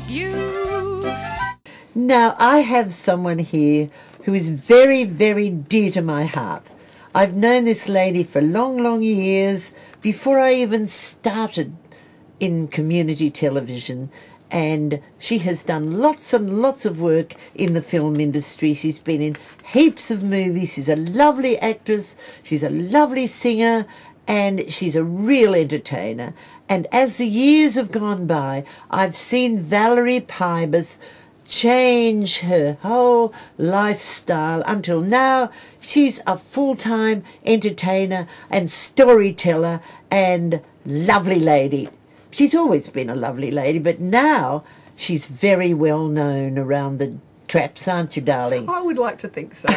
you. Now, I have someone here who is very, very dear to my heart. I've known this lady for long, long years, before I even started in community television, and she has done lots and lots of work in the film industry. She's been in heaps of movies. She's a lovely actress. She's a lovely singer, and she's a real entertainer. And as the years have gone by, I've seen Valerie Pybus change her whole lifestyle until now she's a full-time entertainer and storyteller and lovely lady. She's always been a lovely lady, but now she's very well known around the traps, aren't you, darling? I would like to think so.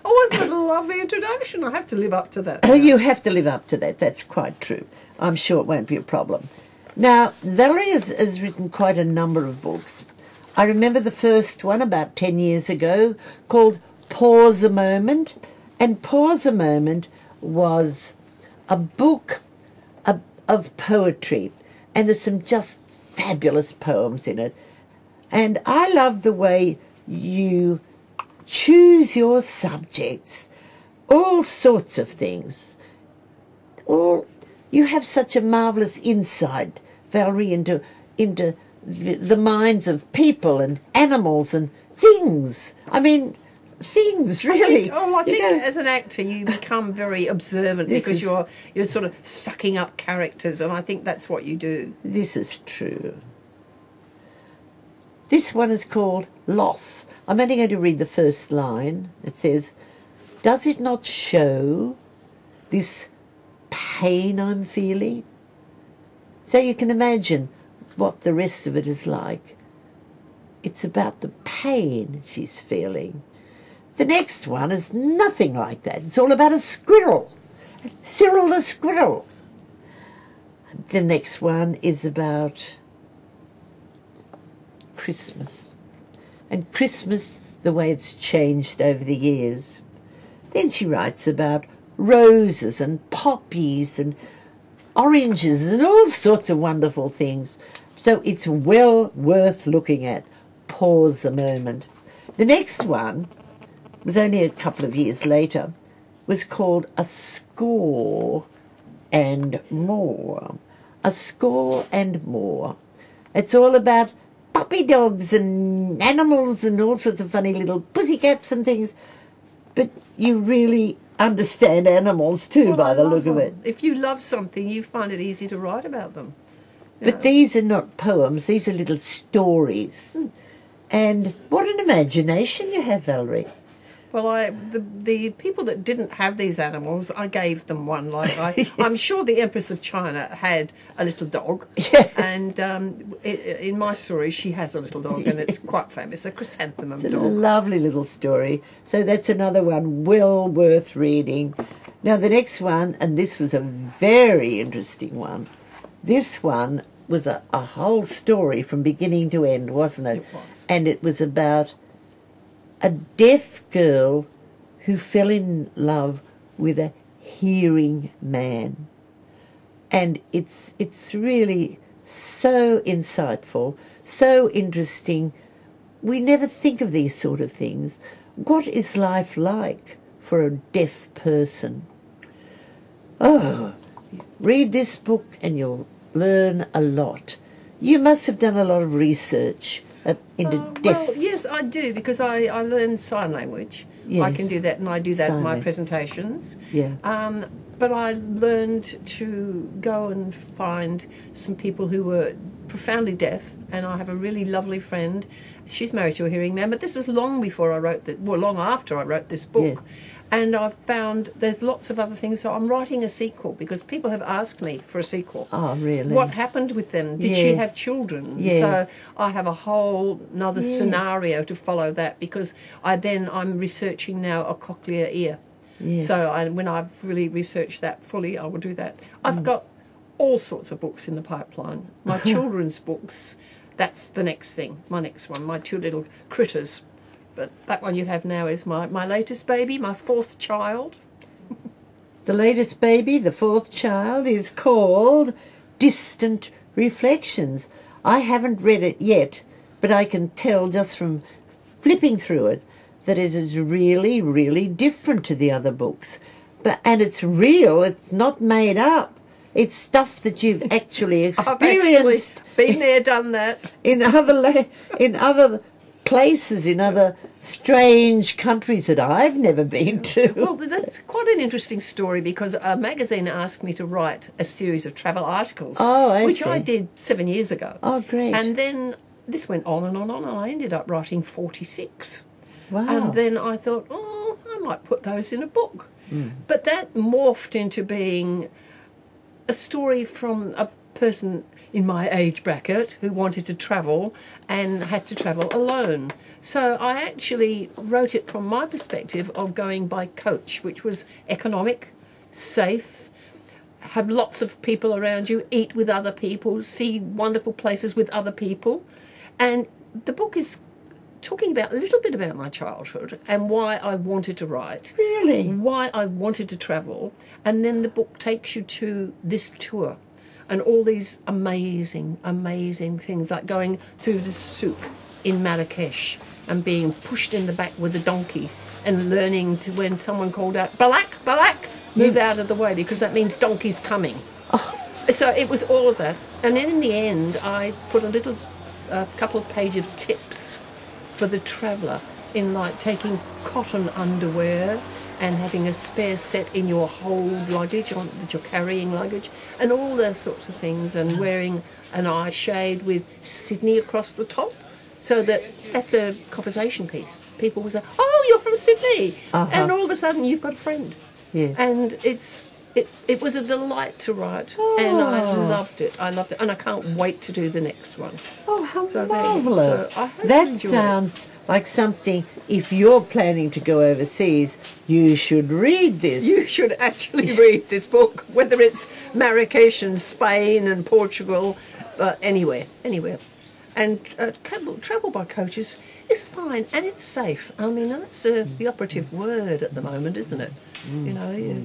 Oh, wasn't it a lovely introduction? I have to live up to that. Oh, you have to live up to that. That's quite true. I'm sure it won't be a problem. Now, Valerie has written quite a number of books. I remember the first one about 10 years ago called Pause a Moment. And Pause a Moment was a book of poetry. And there's some just fabulous poems in it. And I love the way you choose your subjects, all sorts of things. You have such a marvellous insight, Valerie, into the minds of people and animals and things. I mean, things, really. I think as an actor you become very observant because you're sort of sucking up characters, and I think that's what you do. This is true. This one is called Loss. I'm only going to read the first line. It says, "Does it not show this pain I'm feeling?" So you can imagine what the rest of it is like. It's about the pain she's feeling. The next one is nothing like that. It's all about a squirrel. Cyril the squirrel. The next one is about Christmas. And Christmas, the way it's changed over the years. Then she writes about roses and poppies and oranges and all sorts of wonderful things. So it's well worth looking at. Pause a Moment. The next one was only a couple of years later, was called A Score and More. A Score and More. It's all about puppy dogs and animals and all sorts of funny little pussycats and things. But you really understand animals too, by the look of it. If you love something, you find it easy to write about them. But these are not poems, these are little stories. And what an imagination you have, Valerie. Well, the people that didn't have these animals, I gave them one. I'm sure the Empress of China had a little dog, and in my story, she has a little dog, and it's quite famous, a chrysanthemum dog. It's a lovely little story. So that's another one well worth reading. Now the next one, and this was a very interesting one. This one was a whole story from beginning to end, wasn't it? It was. And it was about a deaf girl who fell in love with a hearing man. And it's really so insightful, so interesting. We never think of these sort of things. What is life like for a deaf person? Oh, read this book and you'll learn a lot. You must have done a lot of research into deaf. Well, yes, I do, because I learned sign language. Yes. I can do that, and I do that in my Sign. presentations. Yeah. But I learned to go and find some people who were profoundly deaf, and I have a really lovely friend. She's married to a hearing man, but this was long before I wrote long after I wrote this book. Yes. And I've found there's lots of other things. So I'm writing a sequel because people have asked me for a sequel. Oh, really? What happened with them? Did she Yes. have children? Yes. So I have a whole another scenario to follow that, because I'm researching now a cochlear ear. Yes. So when I've really researched that fully, I will do that. I've got all sorts of books in the pipeline. My children's books, that's the next thing, my next one, my two little critters. But that one you have now is my latest baby, my fourth child. The latest baby, the fourth child, is called Distant Reflections. I haven't read it yet, but I can tell just from flipping through it that it is really, really different to the other books. And it's real, it's not made up. It's stuff that you've actually experienced. I've actually been there, done that. In other places, in other strange countries that I've never been to. Well, that's quite an interesting story because a magazine asked me to write a series of travel articles, which I did 7 years ago. Oh, great. And then this went on and on and on, and I ended up writing 46. Wow. And then I thought, I might put those in a book. But that morphed into being a story from a person in my age bracket who wanted to travel and had to travel alone. So I actually wrote it from my perspective of going by coach, which was economic, safe, have lots of people around you, eat with other people, see wonderful places with other people. And the book is talking about a little bit about my childhood and why I wanted to write. Really? Why I wanted to travel. And then the book takes you to this tour and all these amazing, amazing things, like going through the souk in Marrakesh and being pushed in the back with a donkey and learning to, when someone called out, Balak, Balak, move out of the way because that means donkey's coming. So it was all of that. And then in the end, I put a couple of pages of tips for the traveller in like taking cotton underwear and having a spare set in your hold luggage, that you're carrying luggage, and all those sorts of things, and wearing an eye shade with Sydney across the top, so that's a conversation piece. People will say, "Oh, you're from Sydney," and all of a sudden you've got a friend. Yeah. And it was a delight to write, and I loved it. And I can't wait to do the next one. Oh, how So marvellous. I hope you That enjoy sounds like something, if you're planning to go overseas, you should read this. You should actually read this book, whether it's Marrakesh and Spain and Portugal, anywhere. And travel by coaches is fine, and it's safe. I mean, that's the operative word at the moment, isn't it? You know.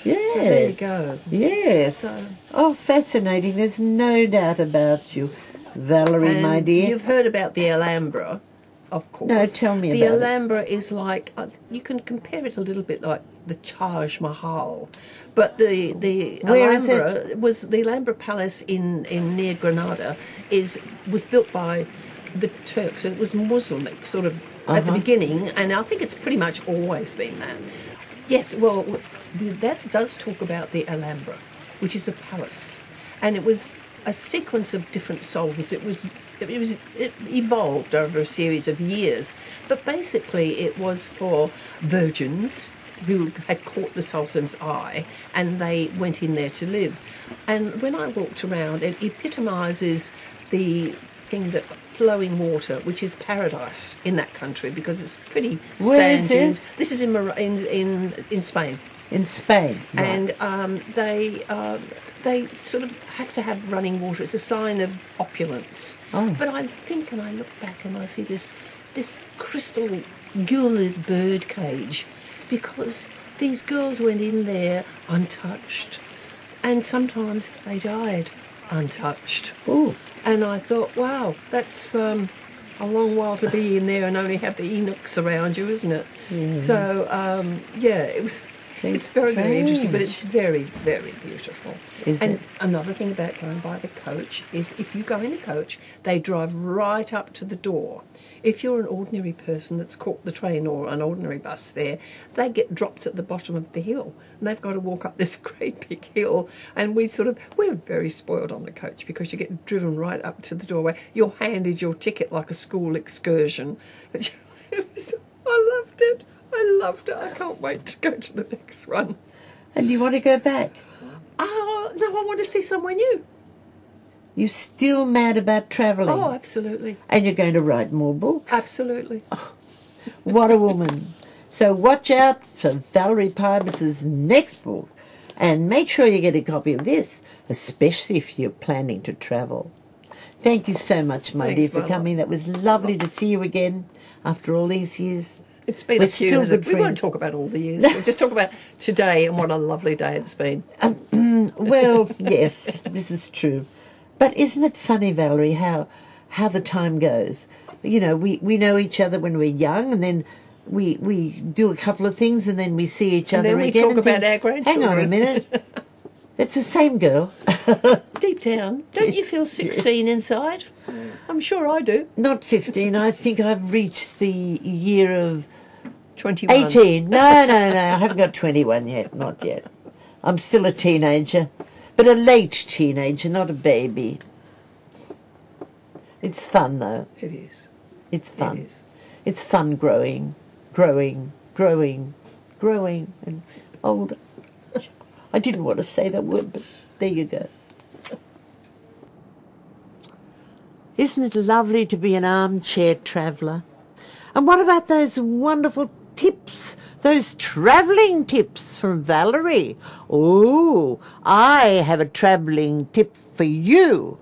Yes. So there you go. Yes. So- Oh, fascinating. There's no doubt about you, Valerie, And my dear. you've heard about the Alhambra, of course. No, tell me the about it. Alhambra is like, you can compare it a little bit like the Taj Mahal, but the Where is Alhambra was the Alhambra Palace in near Granada was built by the Turks, and it was Muslimic sort of at the beginning, and I think it's pretty much always been that. Yes, well, that does talk about the Alhambra, which is a palace, and it was a sequence of different sultans. It evolved over a series of years, but basically it was for virgins who had caught the Sultan's eye, and they went in there to live. And when I walked around, it epitomises the thing that flowing water, which is paradise in that country because it's pretty Where is sand dunes. this? This is in Spain. In Spain. Right. And they sort of have to have running water. It's a sign of opulence. Oh. But I think, and I look back and I see this crystal gilded bird cage, because these girls went in there untouched, and sometimes they died untouched. Ooh. And I thought, wow, that's a long while to be in there and only have the eunuchs around you, isn't it? So, it was. It's very, very interesting, but it's very, very beautiful. And another thing about going by the coach is if you go in a coach, they drive right up to the door. If you're an ordinary person that's caught the train or an ordinary bus there, they get dropped at the bottom of the hill, and they've got to walk up this great big hill. And we're very spoiled on the coach because you get driven right up to the doorway. You're handed your ticket like a school excursion. I loved it. I can't wait to go to the next one. And you want to go back? Oh, no, I want to see somewhere new. You're still mad about travelling? Oh, absolutely. And you're going to write more books? Absolutely. What a woman. So watch out for Valerie Pybus's next book, and make sure you get a copy of this, especially if you're planning to travel. Thank you so much, my Thanks, dear, for my coming. That was lovely to see you again after all these years. It's been We're a few. still good We won't friends. talk about all the years. We'll just talk about today and what a lovely day it's been. Well, yes, this is true. But isn't it funny, Valerie, how the time goes? You know, we know each other when we're young, and then we do a couple of things, and then we see each other then we again. talk about our grandchildren. Hang on a minute. It's the same girl. Deep down, don't you feel 16 inside? I'm sure I do. Not 15. I think I've reached the year of 21. 18. No, I haven't got 21 yet. Not yet. I'm still a teenager, but a late teenager, not a baby. It's fun, though. It is. It's fun. It is. It's fun growing, and older. I didn't want to say that word, but there you go. Isn't it lovely to be an armchair traveller? And what about those wonderful tips, those travelling tips from Valerie? Oh, I have a travelling tip for you.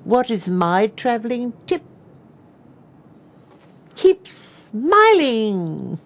What is my travelling tip? Keep smiling.